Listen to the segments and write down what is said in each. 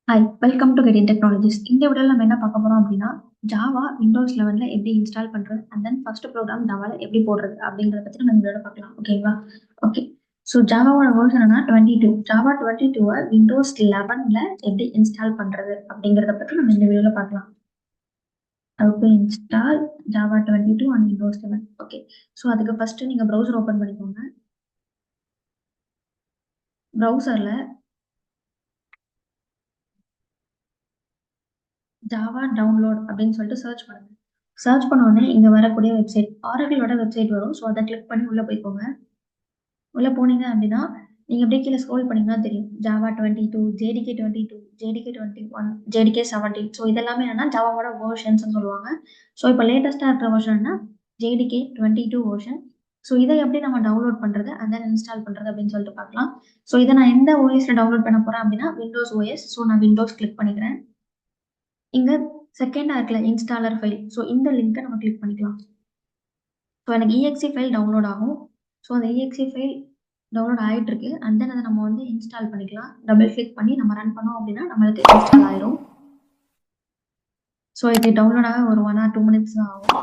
Hi, welcome to Getin Technologies. இந்த வீடியோல நம்ம என்ன பார்க்க போறோம் அப்படின்னா, ஜாவா விண்டோஸ் 11ல எப்படி இன்ஸ்டால் பண்றது? அண்ட் தென் ஃபர்ஸ்ட் ப்ரோகிராம் ஜாவால எப்படி போடுறது? அப்படிங்கிறத பத்தி நம்ம இந்த வீடியோல பார்க்கலாம். ஓகேங்களா? ஓகே. ஸோ ஜாவாவோட வெர்ஷன் என்னன்னா 22. ஜாவா 22வ விண்டோஸ் 11ல எப்படி இன்ஸ்டால் பண்றது? அப்படிங்கிறத பத்தி நம்ம இந்த வீடியோல பார்க்கலாம். How to install Java 22 and Windows 11. Okay. So அதுக்கு ஃபர்ஸ்ட் நீங்க ப்ரௌசர் ஓப்பன் பண்ணிக்கோங்க. ப்ரௌசர்ல ஜாவா டவுன்லோட் அப்படின்னு சொல்லிட்டு சர்ச் பண்ணுங்க. சர்ச் பண்ண உடனே இங்க வரக்கூடிய வெப்சைட் ஆரக்கிளோட வெப்சைட் வரும். ஸோ அதை கிளிக் பண்ணி உள்ள போய்க்கோங்க. உள்ள போனீங்க அப்படின்னா நீங்க அப்படியே கீழே ஸ்க்ரோல் பண்ணீங்கன்னா தெரியும். Java 22, JDK 22, JDK 21, JDK 17. So இதெல்லாமே என்னன்னா ஜாவாவோட வெர்ஷன்ஸ்னு சொல்லுவாங்க. ஸோ இப்போ லேட்டஸ்டா இருக்கிற வெர்ஷன்னா ஜேடிகே 22 வெர்ஷன். ஸோ இதை எப்படி நம்ம டவுன்லோட் பண்றது அண்ட் தென் இன்ஸ்டால் பண்றது அப்படின்னு சொல்லிட்டு பார்க்கலாம். ஸோ இதை நான் எந்த ஓஎஸ்ல டவுன்லோட் பண்ண போறேன் அப்படின்னா விண்டோஸ் ஓஎஸ். ஸோ நான் விண்டோஸ் கிளிக் பண்ணிக்கிறேன். இங்க செகண்டா இருக்குல்ல இன்ஸ்டாலர் ஃபைல். ஸோ இந்த லிங்கை நம்ம கிளிக் பண்ணிக்கலாம். ஸோ எனக்கு இஎக்ஸி ஃபைல் டவுன்லோட் ஆகும். ஸோ அந்த இஎக்ஸி ஃபைல் டவுன்லோட் ஆயிட்டு இருக்கு. அண்ட் தென் அதை நம்ம வந்து இன்ஸ்டால் பண்ணிக்கலாம். டபுள் கிளிக் பண்ணி நம்ம ரன் பண்ணோம் அப்படின்னா நம்மளுக்கு இன்ஸ்டால் ஆயிரும். ஸோ இது டவுன்லோட் ஆக ஒரு 1 or 2 minutes தான் ஆகும்.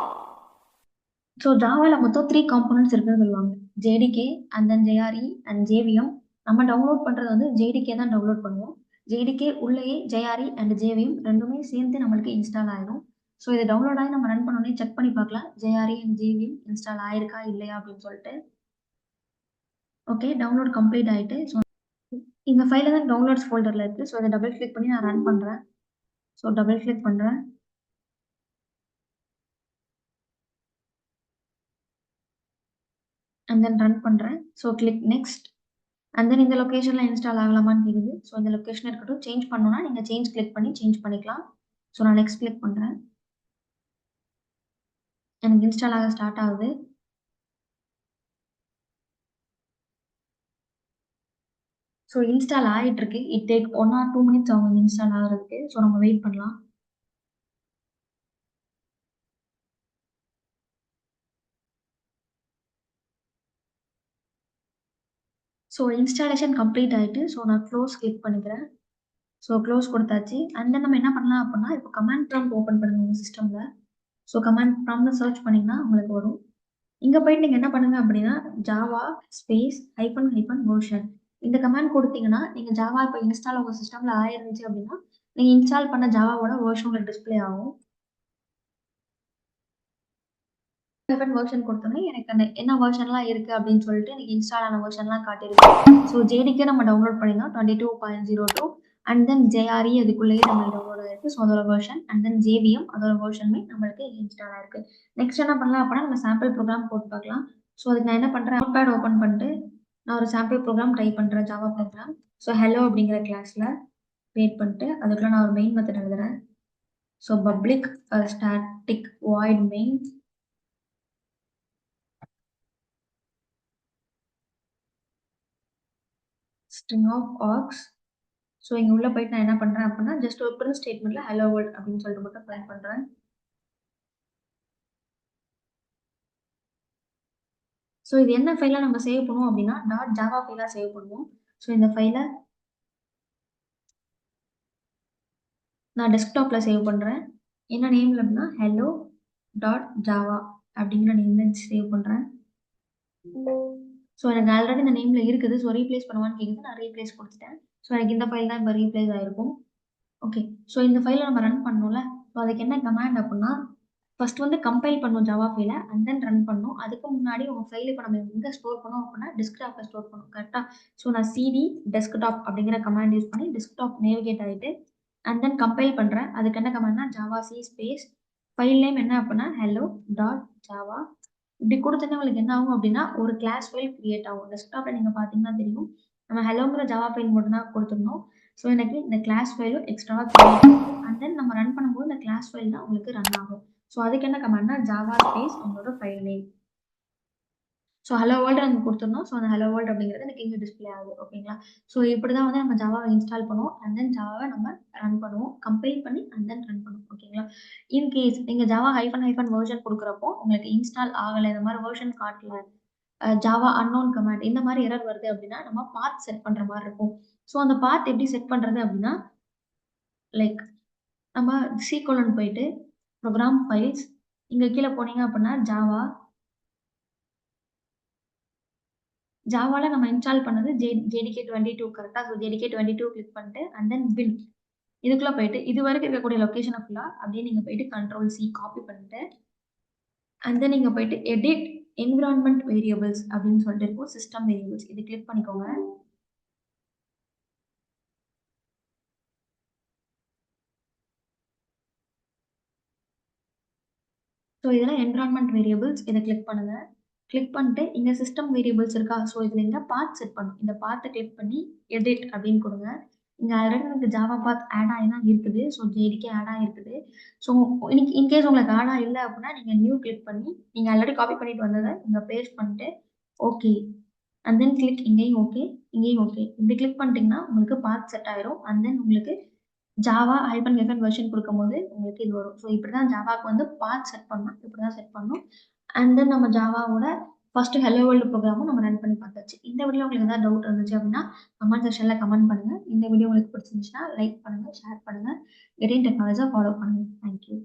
ஸோ ஜாவால மொத்தம் 3 காம்போனன்ட்ஸ் இருக்குன்னு சொல்லுவாங்க. JDK and then JRE and JVM. நம்ம டவுன்லோட் பண்றது வந்து ஜேடிகே தான் டவுன்லோட் பண்ணுவோம். ஜேடிகே உள்ளேயே ஜேஆர்இ அண்ட் ஜேவிஎம் ரெண்டுமே சேர்ந்து நம்மளுக்கு இன்ஸ்டால் ஆயிரும். ஸோ இது டவுன்லோட் ஆகி நம்ம ரன் பண்ணோடனே செக் பண்ணி பார்க்கலாம். ஜேஆர்இ அண்ட் ஜேவிஎம் இன்ஸ்டால் ஆயிருக்கா இல்லையா அப்படின்னு சொல்லிட்டு. ஓகே, டவுன்லோட் கம்ப்ளீட் ஆயிட்டு. ஸோ இந்த ஃபைல் தான் டவுன்லோட்ஸ் ஃபோல்டர்ல இருக்கு. ஸோ இதை டபுள் கிளிக் பண்ணி நான் ரன் பண்றேன். ஸோ டபுள் கிளிக் பண்றேன். அண்ட் தென் ரன் பண்றேன். So click next. And then இந்த லொகேஷன்ல இன்ஸ்டால் ஆகலாமான்னு கேக்குது. ஸோ இந்த லொகேஷன் இருக்கட்டும். சேஞ்ச் பண்ணணும்னா நீங்க சேஞ்ச் கிளிக் பண்ணி சேஞ்ச் பண்ணிக்கலாம். ஸோ நான் நெக்ஸ்ட் கிளிக் பண்றேன். எனக்கு இன்ஸ்டால் ஆக ஸ்டார்ட் ஆகுது. ஸோ இன்ஸ்டால் ஆயிட்டு இருக்கு. இட் டேக் 1 or 2 minutes ஆகும் இன்ஸ்டால் ஆகுறதுக்கு. ஸோ நம்ம வெயிட் பண்ணலாம். ஸோ இன்ஸ்டாலேஷன் கம்ப்ளீட் ஆயிட்டு. ஸோ நான் க்ளோஸ் கிளிக் பண்ணிக்கிறேன். ஸோ க்ளோஸ் கொடுத்தாச்சு. அண்ட் தென் நம்ம என்ன பண்ணலாம் அப்படின்னா இப்போ கமாண்ட் ப்ராம்ப்ட் ஓப்பன் பண்ணுங்க உங்க சிஸ்டம்ல. ஸோ கமாண்ட் ப்ராம்ப்ட்ல சர்ச் பண்ணீங்கன்னா உங்களுக்கு வரும். இங்க போயிட்டு நீங்க என்ன பண்ணுங்க அப்படின்னா Java space hyphen hyphen version இந்த கமாண்ட் கொடுத்தீங்கன்னா நீங்க ஜாவா இப்போ இன்ஸ்டால் உங்க சிஸ்டம்ல ஆயிருந்துச்சு அப்படின்னா நீங்க இன்ஸ்டால் பண்ண ஜாவாவோட வெர்ஷன் உங்களுக்கு டிஸ்பிளே ஆகும். ஹைபன் வெர்ஷன் கொடுத்தோன்னே எனக்கு அந்த என்ன வெர்ஷன்லாம் இருக்கு அப்படின்னு சொல்லிட்டு எனக்கு இன்ஸ்டால் ஆன வெர்ஷன்லாம் காட்டியிருக்கு. ஸோ ஜேடிக்கு நம்ம டவுன்லோட் பண்ணியிருந்தோம் 22.02 அண்ட் தென் ஜேஆர்இ அதுக்குள்ளேயே நம்மளுக்கு டவுன்லோட் ஆயிருக்கு. ஸோ அதோட வெர்ஷன் அண்ட் தென் ஜேவிஎம் அதோட வெர்ஷனுமே நம்மளுக்கு இன்ஸ்டால் ஆயிருக்கு. நெக்ஸ்ட் என்ன பண்ணலாம் அப்படின்னா நம்ம சாம்பிள் ப்ரோக்ராம் போட்டு பார்க்கலாம். ஸோ அதுக்கு நான் என்ன பண்றேன் நோட்பேட் ஓப்பன் பண்ணிட்டு நான் ஒரு சாம்பிள் ப்ரோக்ராம் டைப் பண்றேன் ஜாவா ப்ரோக்ராம். ஸோ ஹலோ அப்படிங்கிற கிளாஸ்ல கிரியேட் பண்ணிட்டு அதுக்குள்ள நான் ஒரு மெயின் மெத்தட் எழுதுறேன். So public static void main string of args. So இங்க உள்ள போயிட்டு நான் என்ன பண்றேன் அப்படின்னா ஜஸ்ட் ஒரு பிரிண்ட் ஸ்டேட்மெண்ட்ல ஹலோ வேர்ல்ட் அப்படின்னு சொல்லிட்டு மட்டும் பிரிண்ட் பண்றேன். ஸோ இது என்ன ஃபைலா நம்ம சேவ் பண்ணுவோம் அப்படின்னா டாட் ஜாவா ஃபைலா சேவ் பண்ணுவோம். ஸோ இந்த ஃபைலை நான் டெஸ்க்டாப்ல சேவ் பண்றேன். என்ன நேம்ல அப்படின்னா ஹலோ டாட் ஜாவா அப்படிங்கிற நேம்ல சேவ் பண்றேன். ஸோ எனக்கு ஆல்ரெடி இந்த நேம்ல இருக்குது. ஸோ ரீப்ளேஸ் பண்ணுவான்னு கேக்குது. நான் ரீப்ளேஸ் கொடுத்துட்டேன். ஸோ எனக்கு இந்த ஃபைல் தான் இப்போ ரீப்ளேஸ் ஆயிருக்கும். ஓகே. ஸோ இந்த ஃபைலை நம்ம ரன் பண்ணணும்ல. ஸோ அதுக்கு என்ன கமாண்ட் அப்படின்னா ஃபர்ஸ்ட் வந்து கம்பைல் பண்ணும் ஜாவா ஃபைல அண்ட் தென் ரன் பண்ணும். அதுக்கு முன்னாடி உங்க ஃபைல் இப்போ நம்ம எங்க ஸ்டோர் பண்ணோம் அப்படின்னா டெஸ்க்டாப்ல ஸ்டோர் பண்ணும். கரெக்டா? ஸோ நான் சிடி டெஸ்க்டாப் அப்படிங்கிற கமாண்ட் யூஸ் பண்ணி டெஸ்க்டாப் நேவிகேட் ஆயிட்டு அண்ட் தென் கம்பைல் பண்றேன். அதுக்கு என்ன கமாண்ட்னா javac space file name என்ன அப்படின்னா ஹலோ டாட் ஜாவா. இப்படி கொடுத்தோன்னே உங்களுக்கு என்ன ஆகும் அப்படின்னா ஒரு கிளாஸ் ஃபைல் கிரியேட் ஆகும். டெஸ்க்டாப்ல நீங்க பாத்தீங்கன்னா தெரியும். நம்ம ஹலோங்கிற ஜாவா ஃபைல் மட்டும் தான் கொடுத்துருந்தோம். ஸோ எனக்கு இந்த கிளாஸ் ஃபைலும் எக்ஸ்ட்ராவா கிரியேட் ஆகும். அண்ட் தென் நம்ம ரன் பண்ணும்போது இந்த கிளாஸ் ஃபைல் தான் உங்களுக்கு ரன் ஆகும். ஸோ அதுக்கு என்ன கமாண்ட்னா ஜாவா ஸ்பேஸ் உங்களோட file name. So hello world நம்ம கொடுத்துருந்தோம். ஸோ அந்த ஹலோ வேர்ல்டு அப்படிங்கிறது எனக்கு இங்கே டிஸ்பிளே ஆகுது. ஓகேங்களா? ஸோ இப்படி தான் வந்து நம்ம ஜாவாவை இன்ஸ்டால் பண்ணுவோம். அண்ட் தென் ஜாவாவை நம்ம ரன் பண்ணுவோம். கம்பைல் பண்ணி அண்ட் தென் ரன் பண்ணுவோம். ஓகேங்களா? இன்கேஸ் நீங்க ஜாவா ஹைஃபன் ஹைஃபன் வெர்ஷன் கொடுக்குறப்போ உங்களுக்கு இன்ஸ்டால் ஆகலை இந்த மாதிரி வெர்ஷன் காட்டல ஜாவா அன்னோன் கமாண்ட் இந்த மாதிரி எரர் வருது அப்படின்னா நம்ம பாத் செட் பண்ற மாதிரி இருக்கும். ஸோ அந்த பாத் எப்படி செட் பண்றது அப்படின்னா லைக் நம்ம சி கோலன் போயிட்டு ப்ரோக்ராம் ஃபைல்ஸ் இங்க கீழ போனீங்க அப்படின்னா ஜாவால நம்ம இன்ஸ்டால் பண்ணது JDK 22 கரெக்ட்டா? ஸோ JDK 22 கிளிக் பண்ணிட்டு அண்ட் தென் பின் இதுக்குள்ள போயிட்டு இதுவரைக்கும் இருக்கக்கூடிய லொகேஷன ஃபுல்லா அப்படியே நீங்க போயிட்டு கண்ட்ரோல் சி காப்பி பண்ணிட்டு அண்ட் தென் நீங்க போயிட்டு எடிட் என்விரான்மென்ட் வேரியபிள்ஸ் அப்படின்னு சொல்லிட்டு இருக்கும். சிஸ்டம் வேரியபிள்ஸ் இது கிளிக் பண்ணிக்கோங்க. ஸோ இதெல்லாம் என்விரான்மென்ட் வேரியபிள்ஸ் இத கிளிக் பண்ணுங்க. கிளிக் பண்ணிட்டு இங்க சிஸ்டம் வேரியபிள்ஸ் இருக்கா? ஸோ இதுல இங்க பாத் செட் பண்ணணும். இந்த பாத்த கிளிக் பண்ணி எடிட் அப்படின்னு கொடுங்க. இங்க ஆல்ரெடி எனக்கு ஜாவா பாத் ஆட் ஆகி தான் இருக்குது. ஸோ JDK ஆட் ஆகிருக்குது. ஸோ இன்கேஸ் உங்களுக்கு ஆட் இல்ல அப்படின்னா நீங்க நியூ கிளிக் பண்ணி நீங்க ஆல்ரெடி காப்பி பண்ணிட்டு வந்தத இங்க பேஸ்ட் பண்ணிட்டு ஓகே அண்ட் தென் கிளிக் இங்கேயும் ஓகே, இங்கேயும் ஓகே. இப்படி கிளிக் பண்ணிட்டீங்கன்னா உங்களுக்கு பாத் செட் ஆயிரும். அண்ட் தென் உங்களுக்கு ஜாவா -FN வெர்ஷன் குடுக்கும்போது உங்களுக்கு இது வரும். ஸோ இப்படிதான் ஜாவாக்கு வந்து பாத் செட் பண்ணணும். இப்படிதான் செட் பண்ணணும். அண்ட் தென் நம்ம ஜாவாவோட ஃபர்ஸ்ட் ஹெல்லோ வேர்ல்ட் ப்ரோகிராமும் நம்ம ரன் பண்ணி பார்த்தாச்சு. இந்த வீடியோ உங்களுக்கு ஏதாவது டவுட் இருந்துச்சு அப்படின்னா கமெண்ட் செக்ஷன்ல கமெண்ட் பண்ணுங்க. இந்த வீடியோ உங்களுக்கு பிடிச்சிருந்துச்சுன்னா லைக் பண்ணுங்க, ஷேர் பண்ணுங்க. கெட்டிங் டெக்னாலஜியை ஃபாலோ பண்ணுங்க. Thank you.